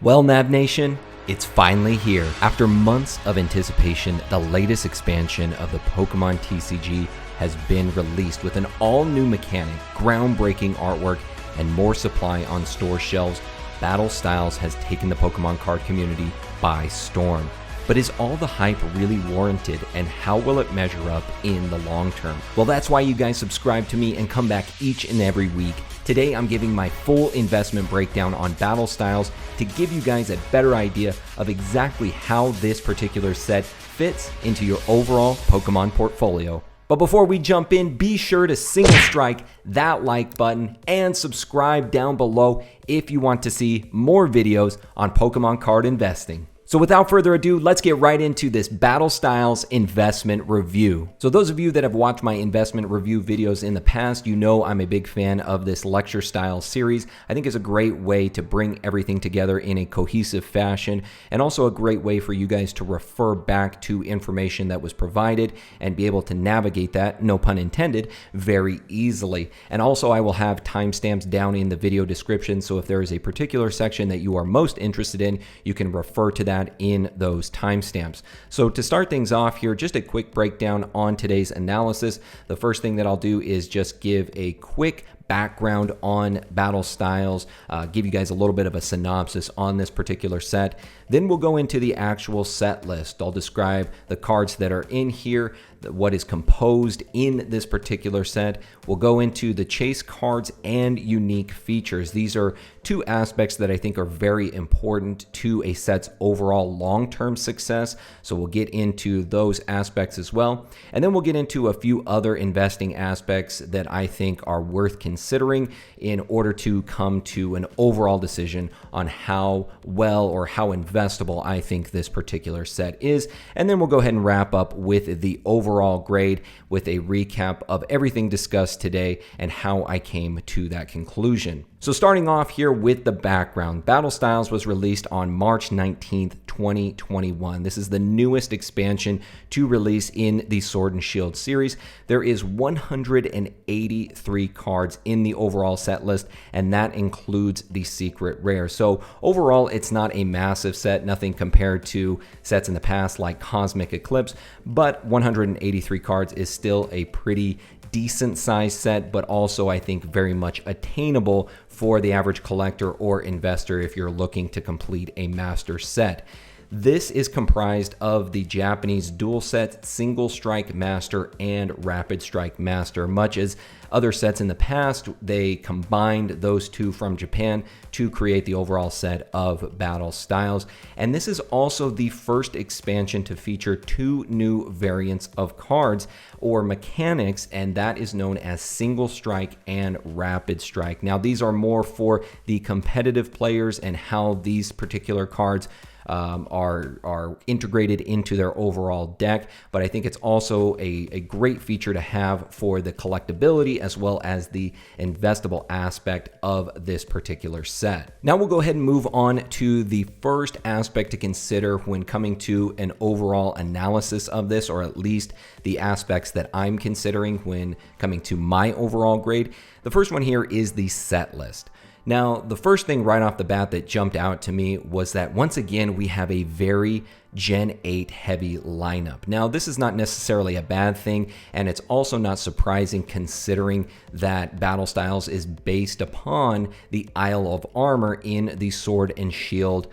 Well, Nav Nation, it's finally here. After months of anticipation, the latest expansion of the Pokemon TCG has been released with an all-new mechanic, groundbreaking artwork, and more supply on store shelves. Battle Styles has taken the Pokemon card community by storm. But is all the hype really warranted, and how will it measure up in the long term? Well, that's why you guys subscribe to me and come back each and every week. Today, I'm giving my full investment breakdown on Battle Styles to give you guys a better idea of exactly how this particular set fits into your overall Pokemon portfolio. But before we jump in, be sure to single strike that like button and subscribe down below if you want to see more videos on Pokemon card investing. So without further ado, let's get right into this Battle Styles investment review. So those of you that have watched my investment review videos in the past, you know I'm a big fan of this lecture style series. I think it's a great way to bring everything together in a cohesive fashion, and also a great way for you guys to refer back to information that was provided and be able to navigate that, no pun intended, very easily. And also I will have timestamps down in the video description, so if there is a particular section that you are most interested in, you can refer to that in those timestamps. So to start things off here, just a quick breakdown on today's analysis. The first thing that I'll do is just give a quick background on Battle Styles, give you guys a little bit of a synopsis on this particular set. Then we'll go into the actual set list. I'll describe the cards that are in here, what is composed in this particular set. We'll go into the chase cards and unique features. These are two aspects that I think are very important to a set's overall long-term success. So we'll get into those aspects as well. And then we'll get into a few other investing aspects that I think are worth considering in order to come to an overall decision on how well or how investable I think this particular set is. And then we'll go ahead and wrap up with the overall grade with a recap of everything discussed today and how I came to that conclusion. So starting off here with the background, Battle Styles was released on March 19th, 2021. This is the newest expansion to release in the Sword and Shield series. There is 183 cards in the overall set list, and that includes the secret rare. So overall, it's not a massive set, nothing compared to sets in the past like Cosmic Eclipse, but 183 cards is still a pretty decent size set, but also I think very much attainable for the average collector or investor if you're looking to complete a master set. This is comprised of the Japanese dual set, Single Strike Master and Rapid Strike Master. Much as other sets in the past, they combined those two from Japan to create the overall set of Battle Styles. And this is also the first expansion to feature two new variants of cards or mechanics, and that is known as Single Strike and Rapid Strike. Now, these are more for the competitive players and how these particular cards are integrated into their overall deck, but I think it's also a great feature to have for the collectability as well as the investable aspect of this particular set. Now we'll go ahead and move on to the first aspect to consider when coming to an overall analysis of this, or at least the aspects that I'm considering when coming to my overall grade. The first one here is the set list. Now, the first thing right off the bat that jumped out to me was that once again, we have a very Gen 8 heavy lineup. Now, this is not necessarily a bad thing, and it's also not surprising considering that Battle Styles is based upon the Isle of Armor in the Sword and Shield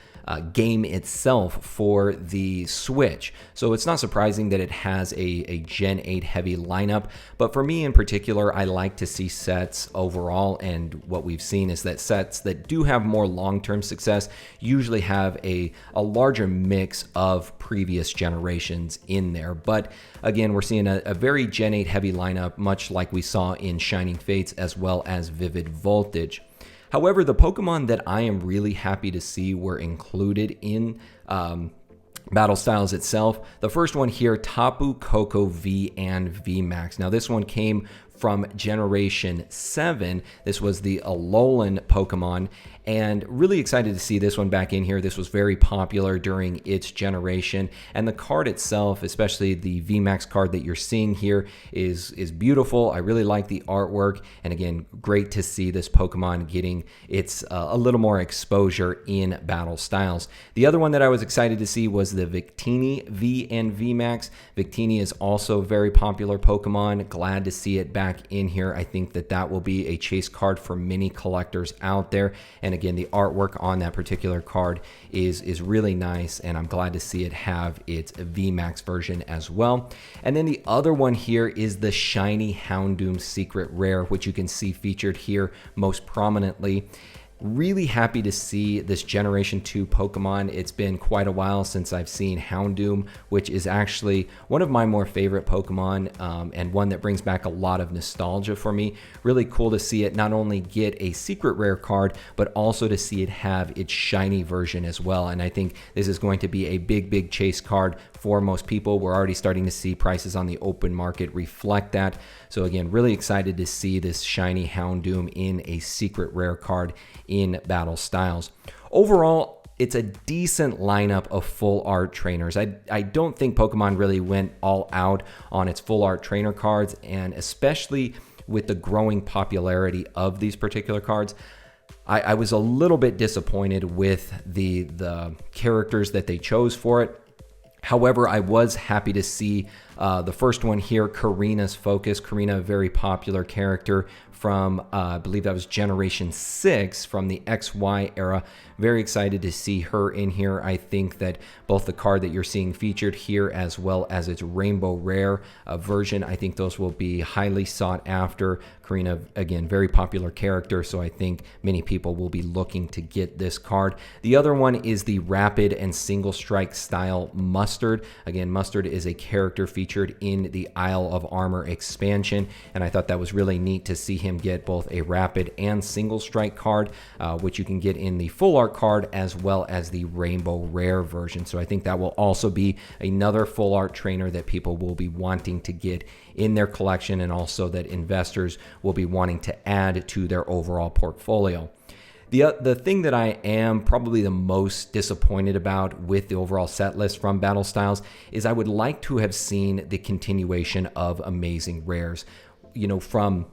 game itself for the Switch. So it's not surprising that it has a Gen 8 heavy lineup, but for me in particular, I like to see sets overall, and what we've seen is that sets that do have more long-term success usually have a larger mix of previous generations in there. But again, we're seeing a very Gen 8 heavy lineup, much like we saw in Shining Fates as well as Vivid Voltage. However, the Pokemon that I am really happy to see were included in Battle Styles itself. The first one here, Tapu Koko V and VMAX. Now this one came from Generation 7. This was the Alolan Pokemon, and really excited to see this one back in here. This was very popular during its generation, and the card itself, especially the VMAX card that you're seeing here, is beautiful. I really like the artwork, and again, great to see this Pokemon getting its a little more exposure in battle styles. The other one that I was excited to see was the Victini V and VMAX. Victini is also a very popular Pokemon. Glad to see it back in here. I think that that will be a chase card for many collectors out there. And again, the artwork on that particular card is really nice, and I'm glad to see it have its VMAX version as well. And then the other one here is the Shiny Houndoom Secret Rare, which you can see featured here most prominently. Really happy to see this Generation 2 Pokemon. It's been quite a while since I've seen Houndoom, which is actually one of my more favorite Pokemon, and one that brings back a lot of nostalgia for me. Really cool to see it not only get a secret rare card, but also to see it have its shiny version as well. And I think this is going to be a big chase card for most people. We're already starting to see prices on the open market reflect that. So again, really excited to see this shiny Houndoom in a secret rare card in battle styles. Overall, it's a decent lineup of full art trainers. I don't think Pokemon really went all out on its full art trainer cards, and especially with the growing popularity of these particular cards, I was a little bit disappointed with the characters that they chose for it. However, I was happy to see the first one here, Karina's Focus. Karina, a very popular character from, I believe that was Generation 6 from the XY era. Very excited to see her in here. I think that both the card that you're seeing featured here as well as its Rainbow Rare version, I think those will be highly sought after. Karina, again, very popular character, so I think many people will be looking to get this card. The other one is the Rapid and Single Strike style Mustard. Again, Mustard is a character featured in the Isle of Armor expansion, and I thought that was really neat to see him get both a Rapid and Single Strike card, which you can get in the full art card as well as the Rainbow Rare version. So I think that will also be another full art trainer that people will be wanting to get in their collection, and also that investors will be wanting to add to their overall portfolio. The thing that I am probably the most disappointed about with the overall set list from Battle Styles is I would like to have seen the continuation of Amazing Rares. You know, from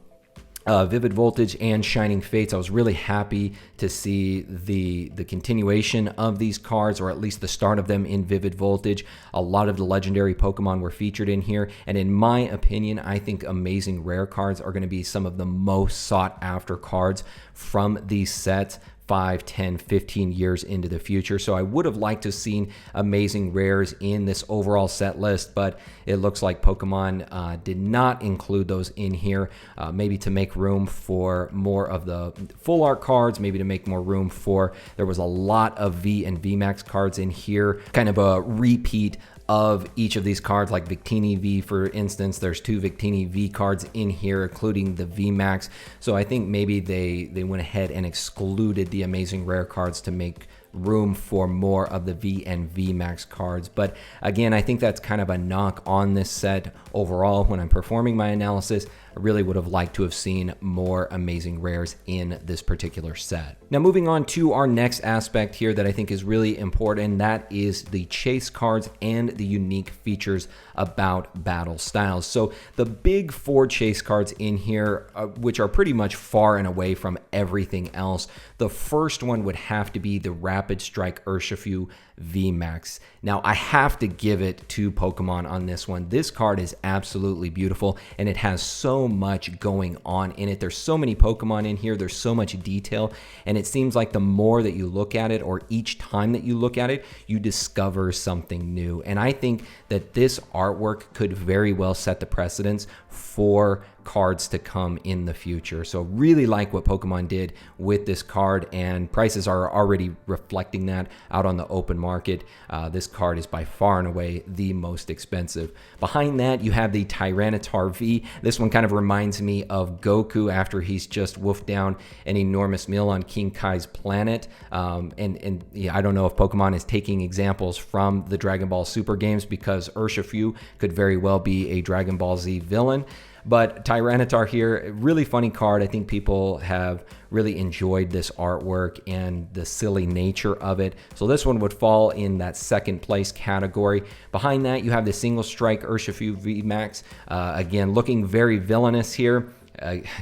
Vivid Voltage and Shining Fates, I was really happy to see the continuation of these cards, or at least the start of them in Vivid Voltage. A lot of the legendary Pokemon were featured in here, and in my opinion, I think Amazing Rare cards are going to be some of the most sought after cards from these sets 5, 10, 15 years into the future. So I would have liked to have seen Amazing Rares in this overall set list, but it looks like Pokemon did not include those in here, maybe to make room for more of the full art cards, maybe to make more room for, there was a lot of V and VMAX cards in here, kind of a repeat of each of these cards, like Victini V, for instance. There's 2 Victini V cards in here, including the VMAX. So I think maybe they went ahead and excluded the Amazing Rare cards to make room for more of the V and VMAX cards. But again, I think that's kind of a knock on this set overall. When I'm performing my analysis, I really would have liked to have seen more Amazing Rares in this particular set. Now, moving on to our next aspect here that I think is really important, that is the chase cards and the unique features about Battle Styles. So the big 4 chase cards in here, which are pretty much far and away from everything else. The first one would have to be the Rapid Strike Urshifu VMAX. Now, I have to give it to Pokemon on this one. This card is absolutely beautiful, and it has so much going on in it. There's so many Pokemon in here. There's so much detail, and it seems like the more that you look at it, or each time that you look at it, you discover something new. And I think that this artwork could very well set the precedence for cards to come in the future. So really like what Pokemon did with this card, and prices are already reflecting that out on the open market. This card is by far and away the most expensive. Behind that, you have the Tyranitar V. This one kind of reminds me of Goku after he's just wolfed down an enormous meal on King Kai's planet. And yeah, I don't know if Pokemon is taking examples from the Dragon Ball Super games, because Urshifu could very well be a Dragon Ball Z villain. But Tyranitar here, really funny card. I think people have really enjoyed this artwork and the silly nature of it. So this one would fall in that second place category. Behind that, you have the Single Strike Urshifu VMAX. Again, looking very villainous here.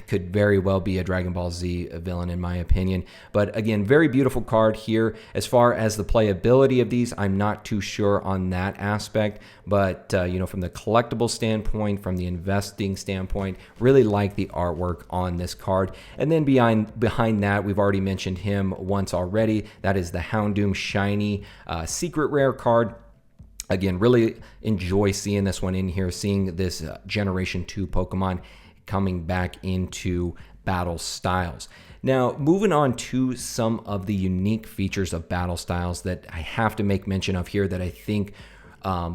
Could very well be a Dragon Ball Z villain in my opinion. But again, very beautiful card here. As far as the playability of these, I'm not too sure on that aspect. But, you know, from the collectible standpoint, from the investing standpoint, really like the artwork on this card. And then behind that, we've already mentioned him once already. That is the Houndoom Shiny Secret Rare card. Again, really enjoy seeing this one in here, seeing this Generation 2 Pokemon coming back into battle styles. Now, moving on to some of the unique features of battle styles that I have to make mention of here that I think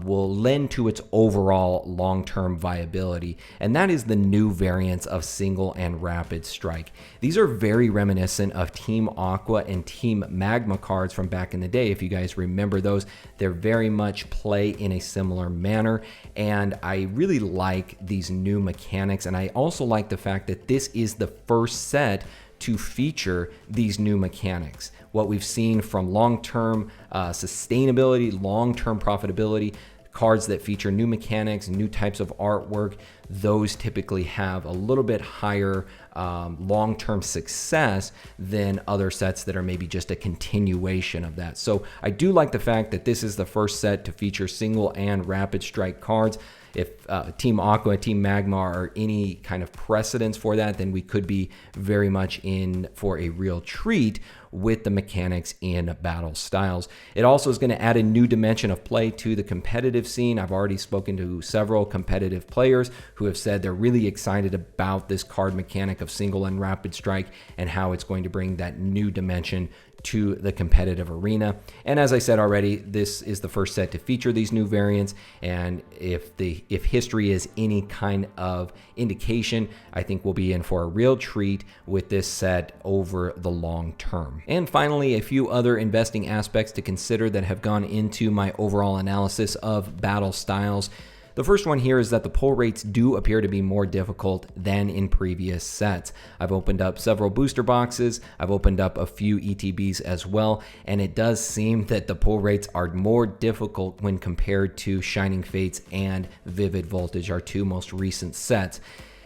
will lend to its overall long-term viability, and that is the new variants of Single and Rapid Strike. These are very reminiscent of Team Aqua and Team Magma cards from back in the day. If you guys remember those, they're very much play in a similar manner, and I really like these new mechanics, and I also like the fact that this is the first set to feature these new mechanics. What we've seen from long-term sustainability, long-term profitability, cards that feature new mechanics, new types of artwork, those typically have a little bit higher long-term success than other sets that are maybe just a continuation of that. So I do like the fact that this is the first set to feature Single and Rapid Strike cards. If Team Aqua, Team Magma are any kind of precedence for that, then we could be very much in for a real treat with the mechanics in battle styles. It also is going to add a new dimension of play to the competitive scene. I've already spoken to several competitive players who have said they're really excited about this card mechanic of Single and Rapid Strike and how it's going to bring that new dimension to the competitive arena. And as I said already, this is the first set to feature these new variants, and if history is any kind of indication, I think we'll be in for a real treat with this set over the long term. And finally, a few other investing aspects to consider that have gone into my overall analysis of battle styles. The first one here is that the pull rates do appear to be more difficult than in previous sets. I've opened up several booster boxes, I've opened up a few ETBs as well, and it does seem that the pull rates are more difficult when compared to Shining Fates and Vivid Voltage, our two most recent sets.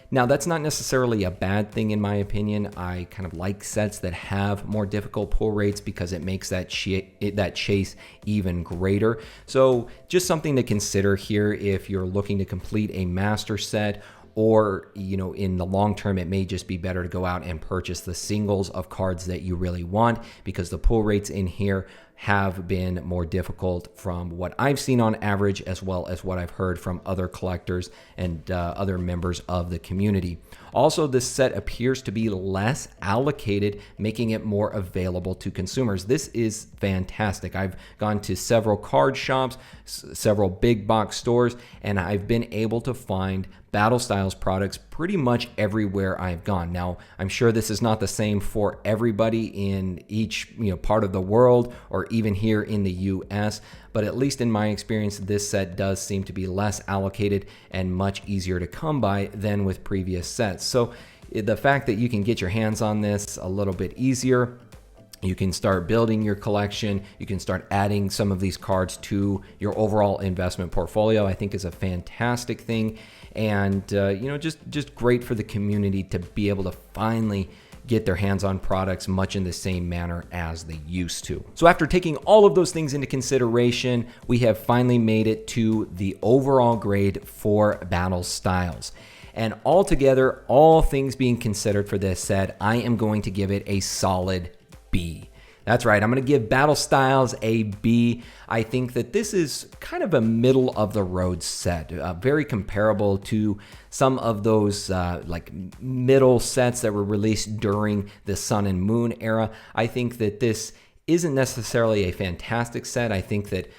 Now, that's not necessarily a bad thing in my opinion. I kind of like sets that have more difficult pull rates because it makes that chase even greater. So just something to consider here if you're looking to complete a master set, or, you know, in the long term, it may just be better to go out and purchase the singles of cards that you really want, because the pull rates in here have been more difficult from what I've seen on average, as well as what I've heard from other collectors and other members of the community. Also, this set appears to be less allocated, making it more available to consumers. This is fantastic. I've gone to several card shops, several big box stores, and I've been able to find Battle Styles products pretty much everywhere I've gone. Now, I'm sure this is not the same for everybody in each part of the world, or even here in the US, but at least in my experience, this set does seem to be less allocated and much easier to come by than with previous sets. So the fact that you can get your hands on this a little bit easier, you can start building your collection, you can start adding some of these cards to your overall investment portfolio, I think is a fantastic thing. And just great for the community to be able to finally get their hands on products much in the same manner as they used to. So after taking all of those things into consideration, we have finally made it to the overall grade for Battle Styles. And altogether, all things being considered for this set, I am going to give it a solid B. That's right, I'm going to give Battle Styles a B. I think that this is kind of a middle of the road set, very comparable to some of those like middle sets that were released during the Sun and Moon era. I think that this isn't necessarily a fantastic set. I think that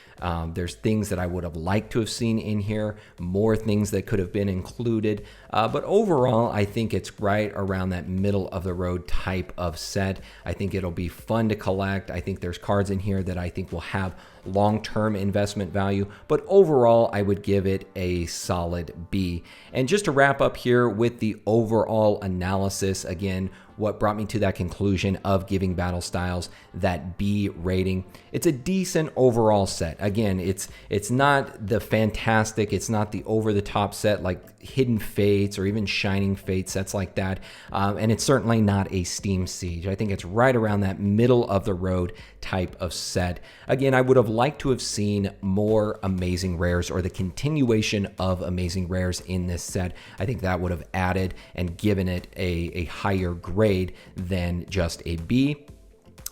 there's things that I would have liked to have seen in here, more things that could have been included. But overall, I think it's right around that middle of the road type of set. I think it'll be fun to collect. I think there's cards in here that I think will have long-term investment value, but overall I would give it a solid B. And just to wrap up here with the overall analysis, again, what brought me to that conclusion of giving Battle Styles that B rating. It's a decent overall set. Again, it's not the fantastic, it's not the over-the-top set like Hidden Fates or even Shining Fate sets like that, and it's certainly not a Steam Siege. I think it's right around that middle of the road type of set. Again, I would have liked to have seen more Amazing Rares or the continuation of Amazing Rares in this set. I think that would have added and given it a higher grade than just a B.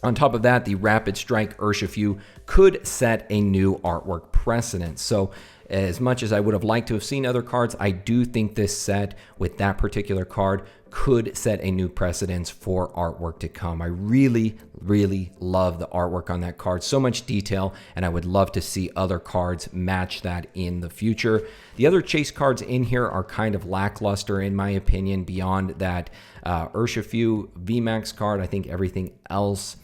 On top of that, the Rapid Strike Urshifu could set a new artwork precedent. So as much as I would have liked to have seen other cards, I do think this set with that particular card could set a new precedence for artwork to come. I really, really love the artwork on that card. So much detail, and I would love to see other cards match that in the future. The other chase cards in here are kind of lackluster in my opinion beyond that Urshifu VMAX card. I think everything else,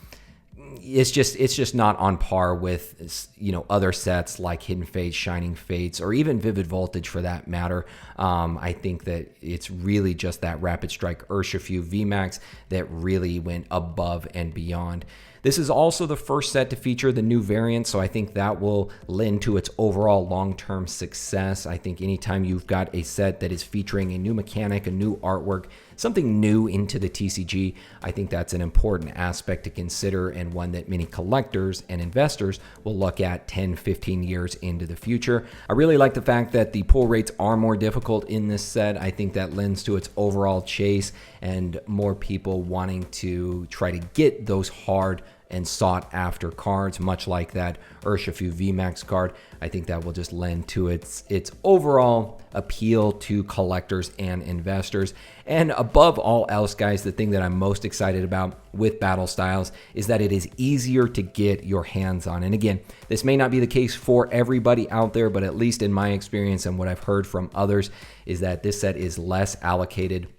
it's just not on par with, you know, other sets like Hidden Fates, Shining Fates, or even Vivid Voltage for that matter. I think that it's really just that Rapid Strike Urshifu VMAX that really went above and beyond. This is also the first set to feature the new variant, so I think that will lend to its overall long-term success. I think anytime you've got a set that is featuring a new mechanic, a new artwork, something new into the TCG, I think that's an important aspect to consider and one that many collectors and investors will look at 10, 15 years into the future. I really like the fact that the pull rates are more difficult in this set. I think that lends to its overall chase and more people wanting to try to get those hard and sought after cards, much like that Urshifu VMAX card. I think that will just lend to its overall appeal to collectors and investors. And above all else, guys, the thing that I'm most excited about with Battle Styles is that it is easier to get your hands on. And again, this may not be the case for everybody out there, but at least in my experience and what I've heard from others is that this set is less allocated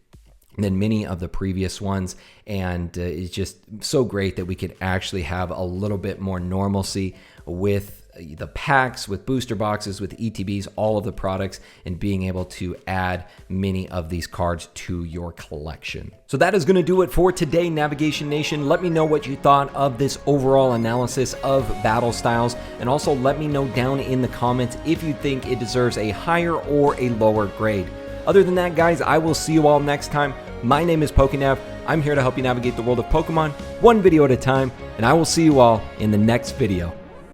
than many of the previous ones, and it's just so great that we could actually have a little bit more normalcy with the packs, with booster boxes, with ETBs, all of the products, and being able to add many of these cards to your collection. So that is going to do it for today, Navigation Nation. Let me know what you thought of this overall analysis of Battle Styles, and also let me know down in the comments if you think it deserves a higher or a lower grade. Other than that, guys, I will see you all next time. My name is PokéNav. I'm here to help you navigate the world of Pokemon, one video at a time, and I will see you all in the next video.